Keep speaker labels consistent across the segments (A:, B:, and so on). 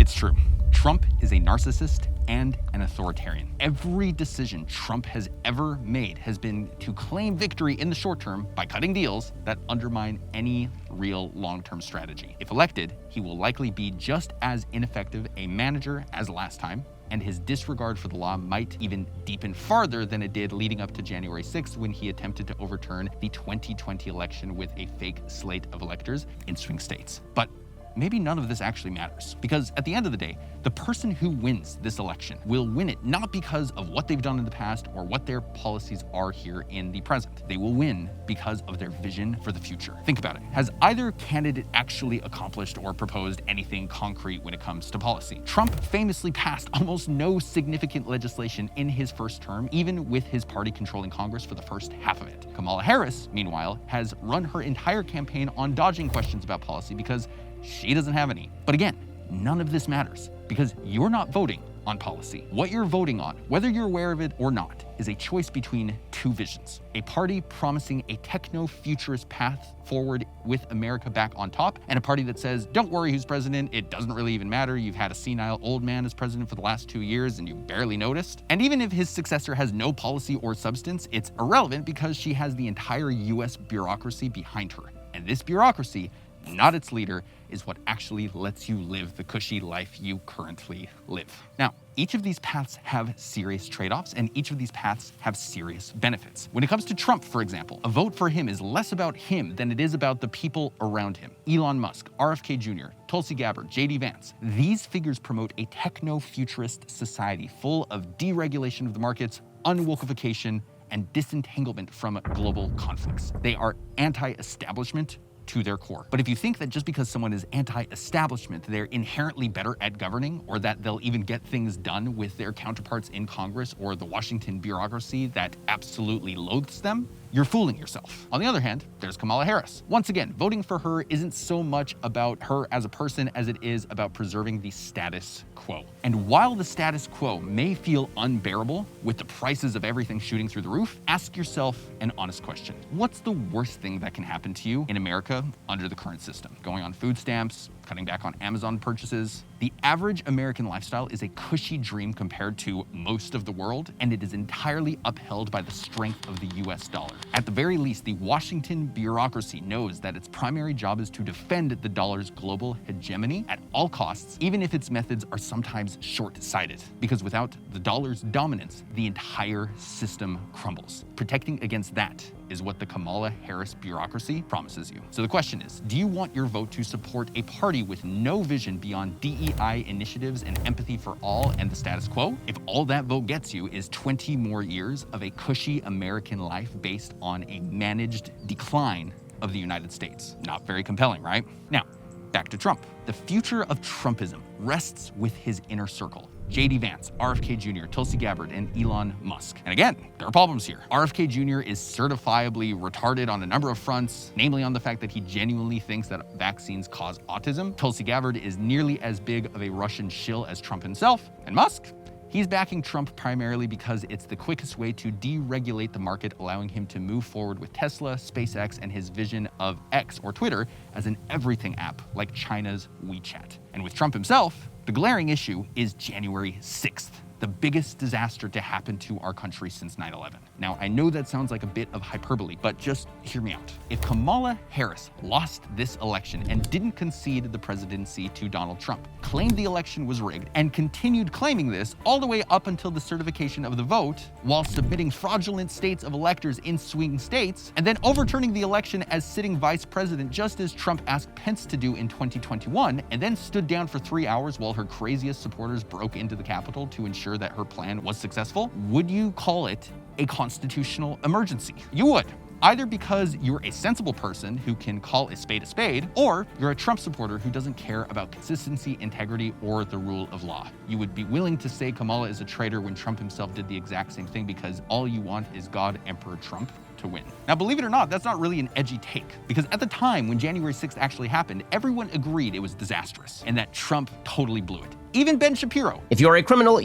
A: It's true. Trump is a narcissist and an authoritarian. Every decision Trump has ever made has been to claim victory in the short term by cutting deals that undermine any real long-term strategy. If elected, he will likely be just as ineffective a manager as last time, and his disregard for the law might even deepen farther than it did leading up to January 6th when he attempted to overturn the 2020 election with a fake slate of electors in swing states. But maybe none of this actually matters, because at the end of the day, the person who wins this election will win it not because of what they've done in the past or what their policies are here in the present. They will win because of their vision for the future. Think about it. Has either candidate actually accomplished or proposed anything concrete when it comes to policy? Trump famously passed almost no significant legislation in his first term, even with his party controlling Congress for the first half of it. Kamala Harris, meanwhile, has run her entire campaign on dodging questions about policy because she doesn't have any. But again, none of this matters because you're not voting on policy. What you're voting on, whether you're aware of it or not, is a choice between two visions. A party promising a techno-futurist path forward with America back on top, and a party that says, don't worry who's president, it doesn't really even matter, you've had a senile old man as president for the last 2 years and you barely noticed. And even if his successor has no policy or substance, it's irrelevant because she has the entire US bureaucracy behind her. And this bureaucracy, not its leader, is what actually lets you live the cushy life you currently live. Now, each of these paths have serious trade-offs, and each of these paths have serious benefits. When it comes to Trump, for example, a vote for him is less about him than it is about the people around him. Elon Musk, RFK Jr., Tulsi Gabbard, JD Vance. These figures promote a techno-futurist society full of deregulation of the markets, unwokification, and disentanglement from global conflicts. They are anti-establishment to their core. But if you think that just because someone is anti-establishment, they're inherently better at governing, or that they'll even get things done with their counterparts in Congress or the Washington bureaucracy that absolutely loathes them, you're fooling yourself. On the other hand, there's Kamala Harris. Once again, voting for her isn't so much about her as a person as it is about preserving the status quo. And while the status quo may feel unbearable with the prices of everything shooting through the roof, ask yourself an honest question. What's the worst thing that can happen to you in America under the current system? Going on food stamps, cutting back on Amazon purchases. The average American lifestyle is a cushy dream compared to most of the world, and it is entirely upheld by the strength of the US dollar. At the very least, the Washington bureaucracy knows that its primary job is to defend the dollar's global hegemony at all costs, even if its methods are sometimes short-sighted. Because without the dollar's dominance, the entire system crumbles. Protecting against that is what the Kamala Harris bureaucracy promises you. So the question is, do you want your vote to support a party with no vision beyond DEI initiatives and empathy for all and the status quo? If all that vote gets you is 20 more years of a cushy American life based on a managed decline of the United States. Not very compelling, right? Now, back to Trump. The future of Trumpism rests with his inner circle. JD Vance, RFK Jr., Tulsi Gabbard, and Elon Musk. And again, there are problems here. RFK Jr. is certifiably retarded on a number of fronts, namely on the fact that he genuinely thinks that vaccines cause autism. Tulsi Gabbard is nearly as big of a Russian shill as Trump himself. And Musk? He's backing Trump primarily because it's the quickest way to deregulate the market, allowing him to move forward with Tesla, SpaceX, and his vision of X, or Twitter, as an everything app like China's WeChat. And with Trump himself, the glaring issue is January 6th, the biggest disaster to happen to our country since 9/11. Now, I know that sounds like a bit of hyperbole, but just hear me out. If Kamala Harris lost this election and didn't concede the presidency to Donald Trump, claimed the election was rigged, and continued claiming this all the way up until the certification of the vote, while submitting fraudulent states of electors in swing states, and then overturning the election as sitting vice president just as Trump asked Pence to do in 2021, and then stood down for 3 hours while her craziest supporters broke into the Capitol to ensure that her plan was successful, would you call it a constitutional emergency? You would. Either because you're a sensible person who can call a spade, or you're a Trump supporter who doesn't care about consistency, integrity, or the rule of law. You would be willing to say Kamala is a traitor when Trump himself did the exact same thing because all you want is God Emperor Trump to win. Now, believe it or not, that's not really an edgy take, because at the time when January 6th actually happened, everyone agreed it was disastrous and that Trump totally blew it. even Ben Shapiro.
B: If you're a criminal,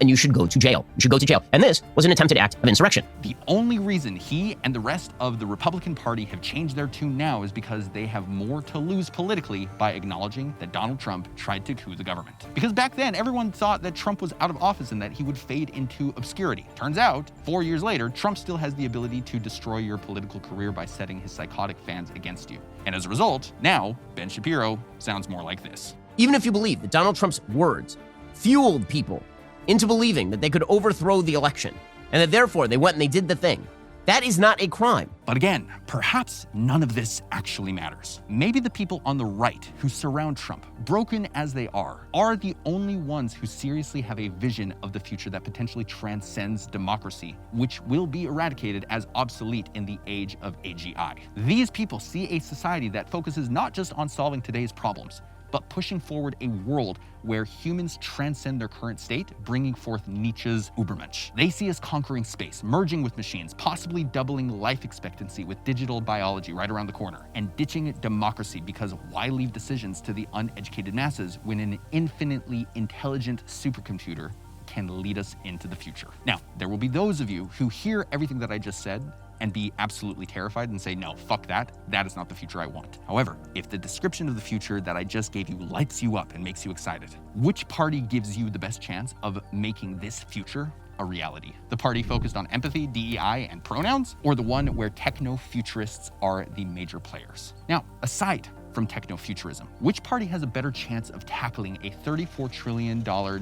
B: and you should go to jail. You should go to jail. And this was an attempted act of insurrection.
A: The only reason he and the rest of the Republican Party have changed their tune now is because they have more to lose politically by acknowledging that Donald Trump tried to coup the government. Because back then, everyone thought that Trump was out of office and that he would fade into obscurity. Turns out, 4 years later, Trump still has the ability to destroy your political career by setting his psychotic fans against you. And as a result, now, Ben Shapiro sounds more like this.
B: Even if you believe that Donald Trump's words fueled people into believing that they could overthrow the election, and that therefore they went and they did the thing, that is not a crime.
A: But again, perhaps none of this actually matters. Maybe the people on the right who surround Trump, broken as they are the only ones who seriously have a vision of the future that potentially transcends democracy, which will be eradicated as obsolete in the age of AGI. These people see a society that focuses not just on solving today's problems, but pushing forward a world where humans transcend their current state, bringing forth Nietzsche's Übermensch. They see us conquering space, merging with machines, possibly doubling life expectancy with digital biology right around the corner, and ditching democracy because why leave decisions to the uneducated masses when an infinitely intelligent supercomputer can lead us into the future. Now, there will be those of you who hear everything that I just said and be absolutely terrified and say, no, fuck that. That is not the future I want. However, if the description of the future that I just gave you lights you up and makes you excited, which party gives you the best chance of making this future a reality? The party focused on empathy, DEI, and pronouns, or the one where techno-futurists are the major players? Now, aside from techno-futurism, which party has a better chance of tackling a $34 trillion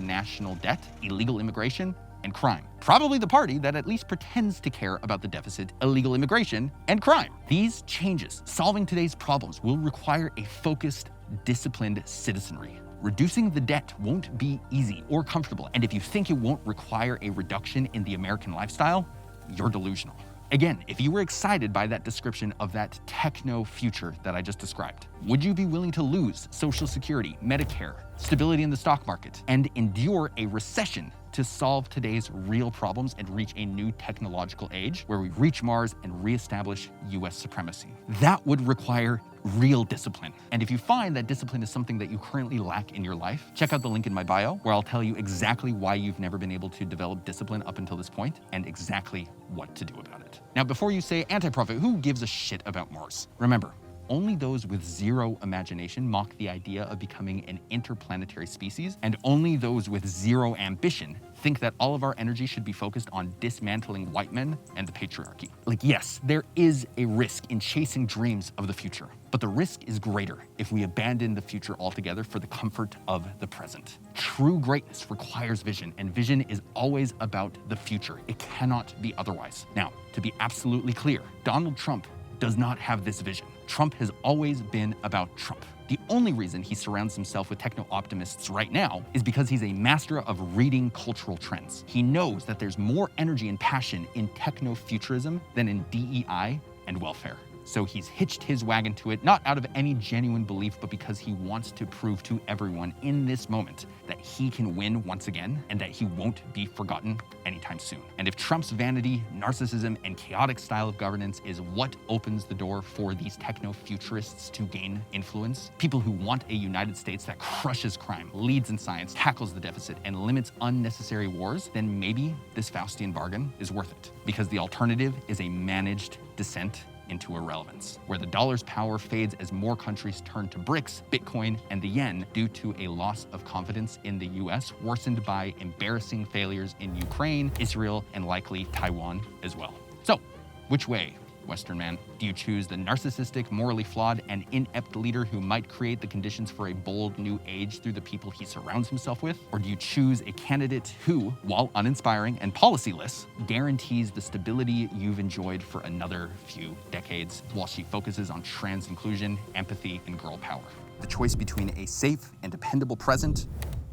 A: national debt, illegal immigration, and crime? Probably the party that at least pretends to care about the deficit, illegal immigration, and crime. These changes, solving today's problems, will require a focused, disciplined citizenry. Reducing the debt won't be easy or comfortable, and if you think it won't require a reduction in the American lifestyle, you're delusional. Again, if you were excited by that description of that techno future that I just described, would you be willing to lose Social Security, Medicare, stability in the stock market, and endure a recession to solve today's real problems and reach a new technological age where we reach Mars and reestablish US supremacy? That would require real discipline. And if you find that discipline is something that you currently lack in your life, check out the link in my bio where I'll tell you exactly why you've never been able to develop discipline up until this point and exactly what to do about it. Now, before you say, Anti-Prophet, who gives a shit about Mars? Remember, only those with zero imagination mock the idea of becoming an interplanetary species, and only those with zero ambition think that all of our energy should be focused on dismantling white men and the patriarchy. Like, yes, there is a risk in chasing dreams of the future, but the risk is greater if we abandon the future altogether for the comfort of the present. True greatness requires vision, and vision is always about the future. It cannot be otherwise. Now, to be absolutely clear, Donald Trump does not have this vision. Trump has always been about Trump. The only reason he surrounds himself with techno-optimists right now is because he's a master of reading cultural trends. He knows that there's more energy and passion in techno-futurism than in DEI and welfare. So he's hitched his wagon to it, not out of any genuine belief, but because he wants to prove to everyone in this moment that he can win once again and that he won't be forgotten anytime soon. And if Trump's vanity, narcissism, and chaotic style of governance is what opens the door for these techno-futurists to gain influence, people who want a United States that crushes crime, leads in science, tackles the deficit, and limits unnecessary wars, then maybe this Faustian bargain is worth it. Because the alternative is a managed descent into irrelevance, where the dollar's power fades as more countries turn to BRICS, Bitcoin, and the yen due to a loss of confidence in the US, worsened by embarrassing failures in Ukraine, Israel, and likely Taiwan as well. So, which way, Western man? Do you choose the narcissistic, morally flawed, and inept leader who might create the conditions for a bold new age through the people he surrounds himself with? Or do you choose a candidate who, while uninspiring and policyless, guarantees the stability you've enjoyed for another few decades while she focuses on trans inclusion, empathy, and girl power? The choice between a safe and dependable present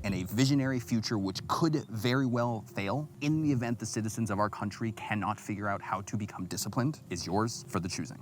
A: and a visionary future which could very well fail in the event the citizens of our country cannot figure out how to become disciplined is yours for the choosing.